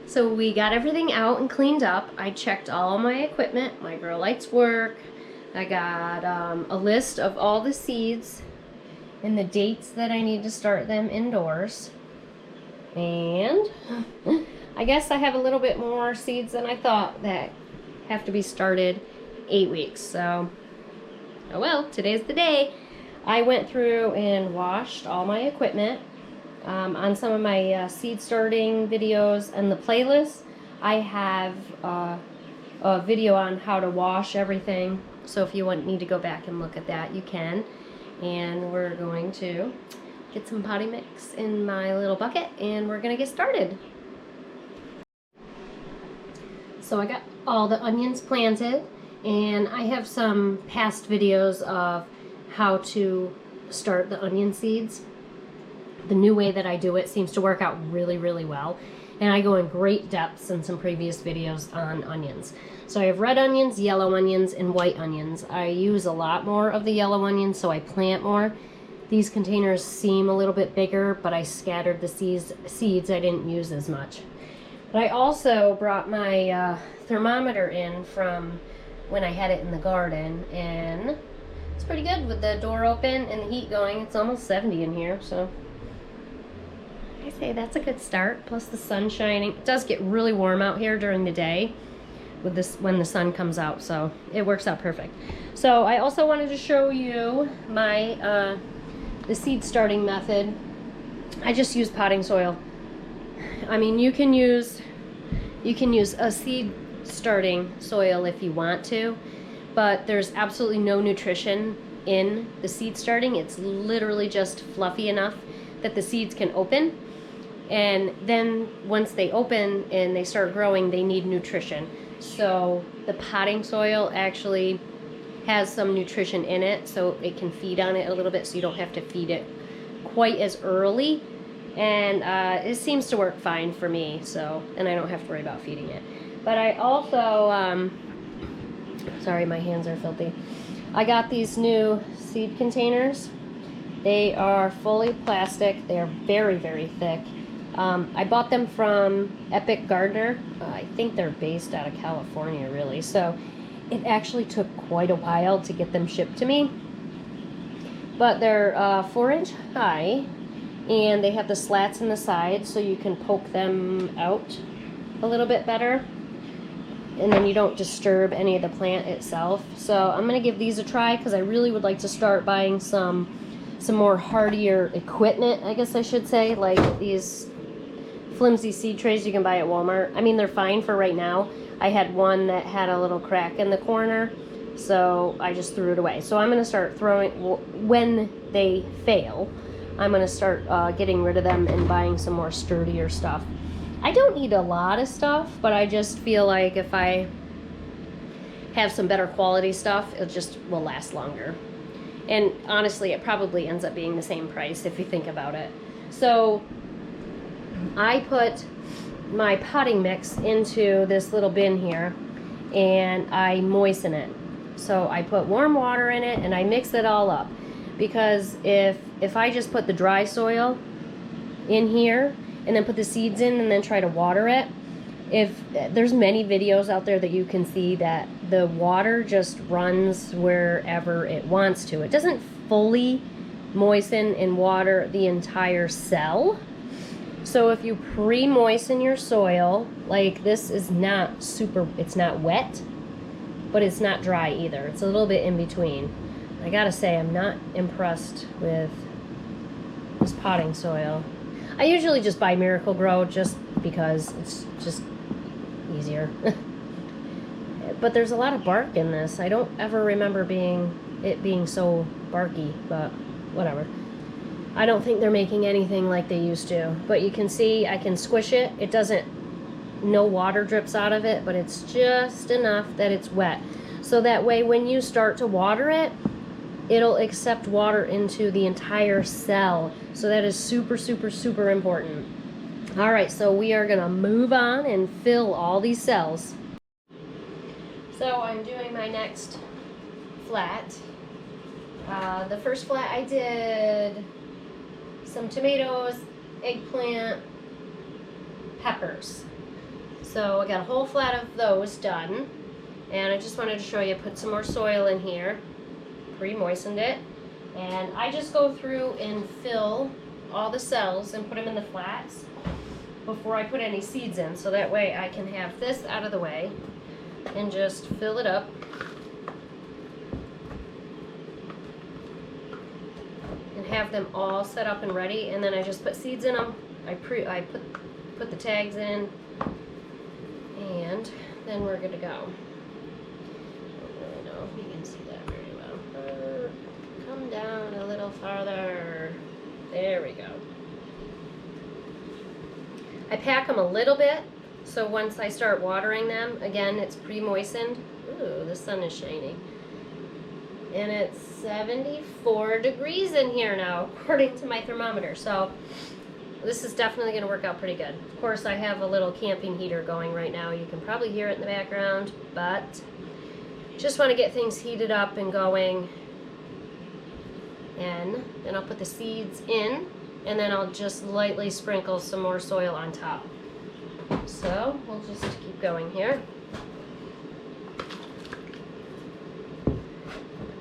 So we got everything out and cleaned up. I checked all my equipment. My grow lights work. I got a list of all the seeds and the dates that I need to start them indoors. And I guess I have a little bit more seeds than I thought that have to be started 8 weeks. So, oh well, today's the day. I went through and washed all my equipment. On some of my seed starting videos and the playlist, I have a video on how to wash everything. So if you need to go back and look at that, you can. And we're going to get some potting mix in my little bucket and we're going to get started. So I got all the onions planted, and I have some past videos of how to start the onion seeds. The new way that I do it seems to work out really, really well. And I go in great depths in some previous videos on onions. So I have red onions, yellow onions, and white onions. I use a lot more of the yellow onions, so I plant more. These containers seem a little bit bigger, but I scattered the seeds. I didn't use as much. But I also brought my thermometer in from when I had it in the garden, and it's pretty good with the door open and the heat going. It's almost 70 in here, so I say that's a good start. Plus the sun shining. It does get really warm out here during the day with this when the sun comes out, so it works out perfect. So I also wanted to show you my the seed starting method. I just use potting soil. I mean, you can use a seed starting soil if you want to, but there's absolutely no nutrition in the seed starting. It's literally just fluffy enough that the seeds can open, and then once they open and they start growing, they need nutrition. So the potting soil actually has some nutrition in it, so it can feed on it a little bit, so you don't have to feed it quite as early. And it seems to work fine for me, so, and I don't have to worry about feeding it. But I also, sorry, my hands are filthy. I got these new seed containers. They are fully plastic. They are very, very thick. I bought them from Epic Gardener. I think they're based out of California, really. So it actually took quite a while to get them shipped to me. But they're 4-inch high, and they have the slats in the sides so you can poke them out a little bit better, and then you don't disturb any of the plant itself. So I'm going to give these a try because I really would like to start buying some more hardier equipment, I guess I should say, like these flimsy seed trays you can buy at Walmart. I mean, they're fine for right now. I had one that had a little crack in the corner, so I just threw it away. So I'm going to start throwing, when they fail, I'm going to start getting rid of them and buying some more sturdier stuff. I don't need a lot of stuff, but I just feel like if I have some better quality stuff, it just will last longer. And honestly, it probably ends up being the same price if you think about it. So I put my potting mix into this little bin here, and I moisten it. So I put warm water in it and I mix it all up, because if I just put the dry soil in here and then put the seeds in and then try to water it, if there's many videos out there that you can see that the water just runs wherever it wants to. It doesn't fully moisten and water the entire cell. So if you pre-moisten your soil, like this is not super, it's not wet, but it's not dry either. It's a little bit in between. I gotta say, I'm not impressed with this potting soil. I usually just buy Miracle Grow just because it's just easier. But there's a lot of bark in this. I don't ever remember it being so barky, but whatever. I don't think they're making anything like they used to. But you can see I can squish it. It doesn't, no water drips out of it, but it's just enough that it's wet. So that way when you start to water it, it'll accept water into the entire cell. So that is super, super, super important. All right, so we are gonna move on and fill all these cells. So I'm doing my next flat. The first flat I did some tomatoes, eggplant, peppers. So I got a whole flat of those done, and I just wanted to show you, put some more soil in here, pre-moistened it, and I just go through and fill all the cells and put them in the flats before I put any seeds in, so that way I can have this out of the way and just fill it up. And have them all set up and ready, and then I just put seeds in them. I put the tags in, and then we're good to go. I don't really know if you can see that very well. Come down a little farther. There we go. I pack them a little bit, so once I start watering them, again, it's pre-moistened. Ooh, the sun is shining. And it's 74 degrees in here now, according to my thermometer. So this is definitely going to work out pretty good. Of course, I have a little camping heater going right now. You can probably hear it in the background, but just want to get things heated up and going. And then I'll put the seeds in, and then I'll just lightly sprinkle some more soil on top. So we'll just keep going here.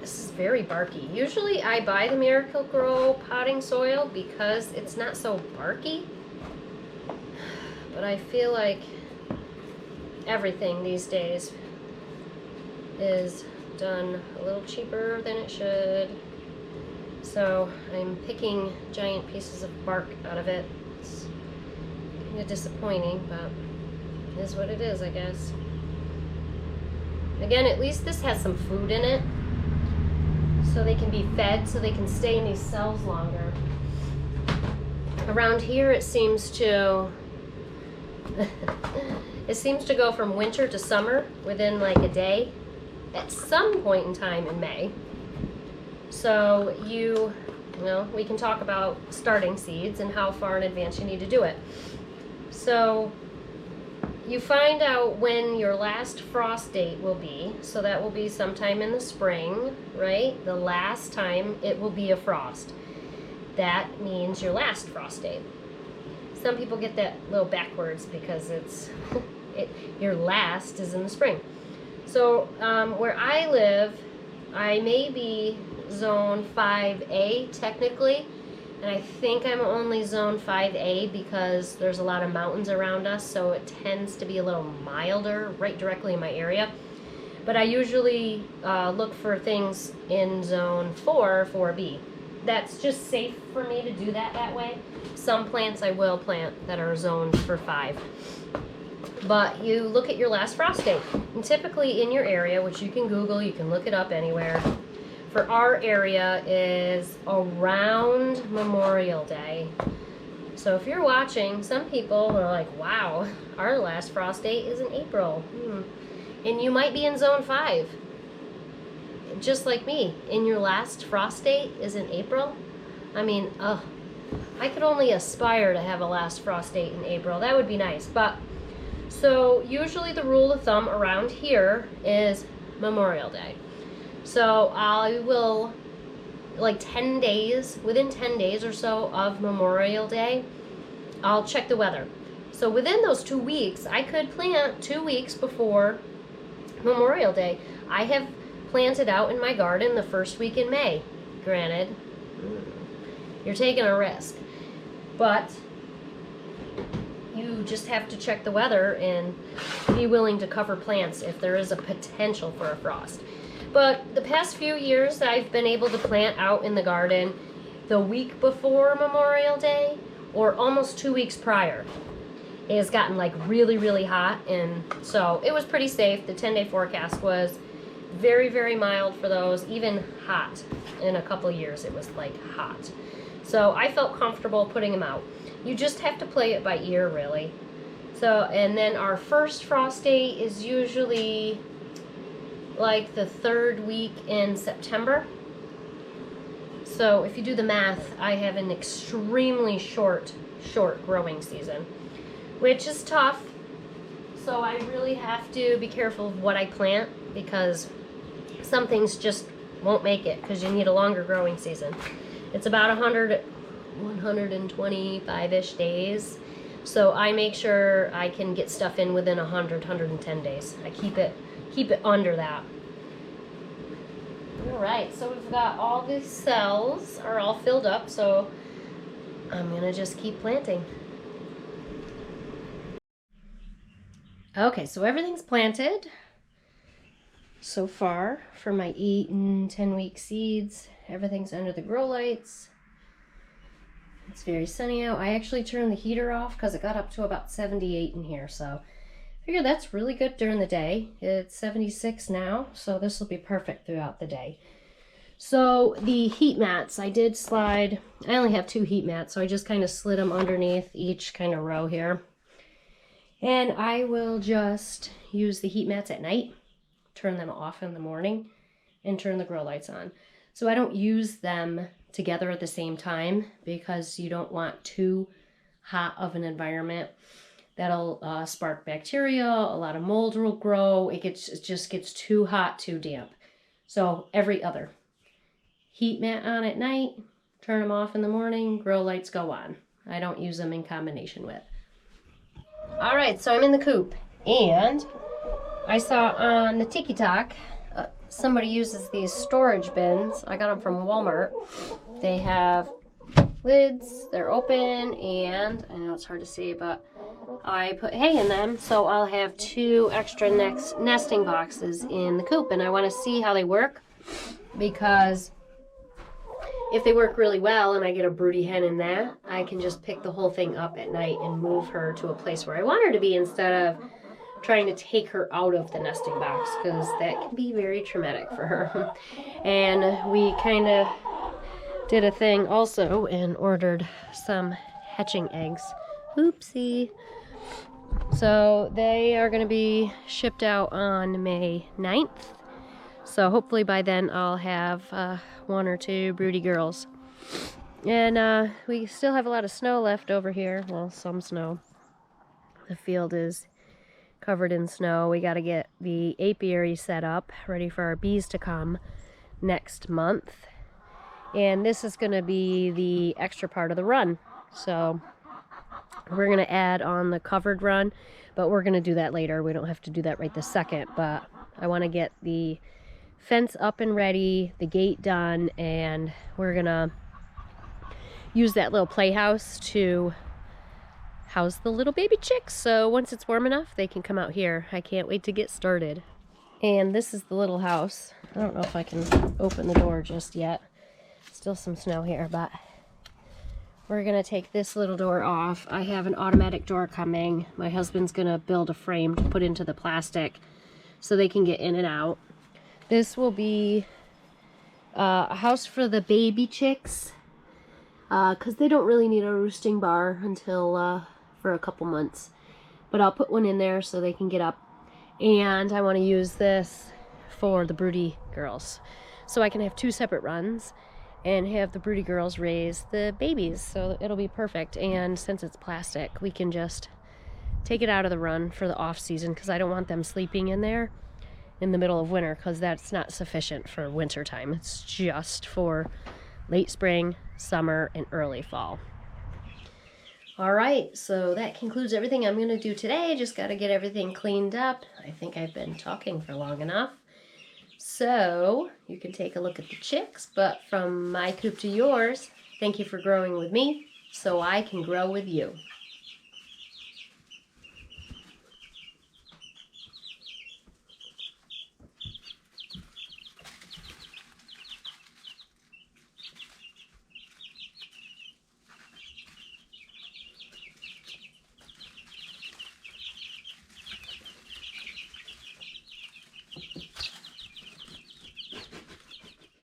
This is very barky. Usually I buy the Miracle Grow potting soil because it's not so barky, but I feel like everything these days is done a little cheaper than it should. So I'm picking giant pieces of bark out of it. It's kind of disappointing, but it is what it is, I guess. Again, at least this has some food in it, so they can be fed, so they can stay in these cells longer. Around here it seems to it seems to go from winter to summer within like a day at some point in time in May. So we can talk about starting seeds and how far in advance you need to do it. So you find out when your last frost date will be, so that will be sometime in the spring, right? The last time it will be a frost. That means your last frost date. Some people get that a little backwards because your last is in the spring. So where I live, I may be zone 5A technically, and I think I'm only zone 5A because there's a lot of mountains around us, so it tends to be a little milder right directly in my area. But I usually look for things in zone 4, 4B. That's just safe for me to do that way. Some plants I will plant that are zoned for 5. But you look at your last frost date. And typically in your area, which you can Google, you can look it up anywhere, for our area is around Memorial Day. So if you're watching, some people are like, wow, our last frost date is in April. And you might be in zone 5. Just like me, and your last frost date is in April. I mean, I could only aspire to have a last frost date in April. That would be nice. But so usually the rule of thumb around here is Memorial Day. So I will, like 10 days, within 10 days or so of Memorial Day, I'll check the weather. So within those 2 weeks, I could plant 2 weeks before Memorial Day. I have planted out in my garden the first week in May. Granted, you're taking a risk, but you just have to check the weather and be willing to cover plants if there is a potential for a frost. But the past few years, I've been able to plant out in the garden the week before Memorial Day or almost 2 weeks prior. It has gotten like really, really hot, and so it was pretty safe. The 10-day forecast was very, very mild for those, even hot. In a couple years, it was like hot. So I felt comfortable putting them out. You just have to play it by ear, really. So, and then our first frost date is usually like the 3rd week in September. So if you do the math, I have an extremely short growing season, which is tough. So I really have to be careful of what I plant, because some things just won't make it because you need a longer growing season. It's about 125-ish days So I make sure I can get stuff in within 110 days. I keep it under that. All right, so we've got all these cells are all filled up, so I'm gonna just keep planting. Okay, so everything's planted so far for my 8 and 10-week seeds. Everything's under the grow lights. It's very sunny out. I actually turned the heater off because it got up to about 78 in here, so I figure that's really good during the day. It's 76 now, so this will be perfect throughout the day. So the heat mats, I did slide, I only have 2 heat mats, so I just kind of slid them underneath each kind of row here. And I will just use the heat mats at night, turn them off in the morning, and turn the grow lights on. So I don't use them together at the same time because you don't want too hot of an environment. That'll spark bacteria, a lot of mold will grow. It just gets too hot, too damp. So every other. Heat mat on at night, turn them off in the morning, grow lights go on. I don't use them in combination with. All right, so I'm in the coop, and I saw on the TikTok somebody uses these storage bins. I got them from Walmart. They have lids, they're open, and I know it's hard to see, but I put hay in them, so I'll have 2 extra nesting boxes in the coop, and I want to see how they work, because if they work really well and I get a broody hen in that, I can just pick the whole thing up at night and move her to a place where I want her to be instead of trying to take her out of the nesting box, because that can be very traumatic for her. And we kind of did a thing also and ordered some hatching eggs. Oopsie. So they are going to be shipped out on May 9th. So hopefully by then I'll have 1 or 2 broody girls. And we still have a lot of snow left over here. Well, some snow. The field is covered in snow. We got to get the apiary set up, ready for our bees to come next month. And this is going to be the extra part of the run. So we're going to add on the covered run, but we're going to do that later. We don't have to do that right this second, but I want to get the fence up and ready, the gate done, and we're going to use that little playhouse to house the little baby chicks. So once it's warm enough, they can come out here. I can't wait to get started. And this is the little house. I don't know if I can open the door just yet. Still some snow here, but we're gonna take this little door off. I have an automatic door coming. My husband's gonna build a frame to put into the plastic so they can get in and out. This will be a house for the baby chicks, because they don't really need a roosting bar until for a couple months. But I'll put one in there so they can get up. And I want to use this for the broody girls, so I can have 2 separate runs and have the broody girls raise the babies. So it'll be perfect. And since it's plastic, we can just take it out of the run for the off season, because I don't want them sleeping in there in the middle of winter, because that's not sufficient for winter time. It's just for late spring, summer, and early fall. All right, so that concludes everything I'm going to do today. Just got to get everything cleaned up. I think I've been talking for long enough. So you can take a look at the chicks, but from my coop to yours, thank you for growing with me so I can grow with you.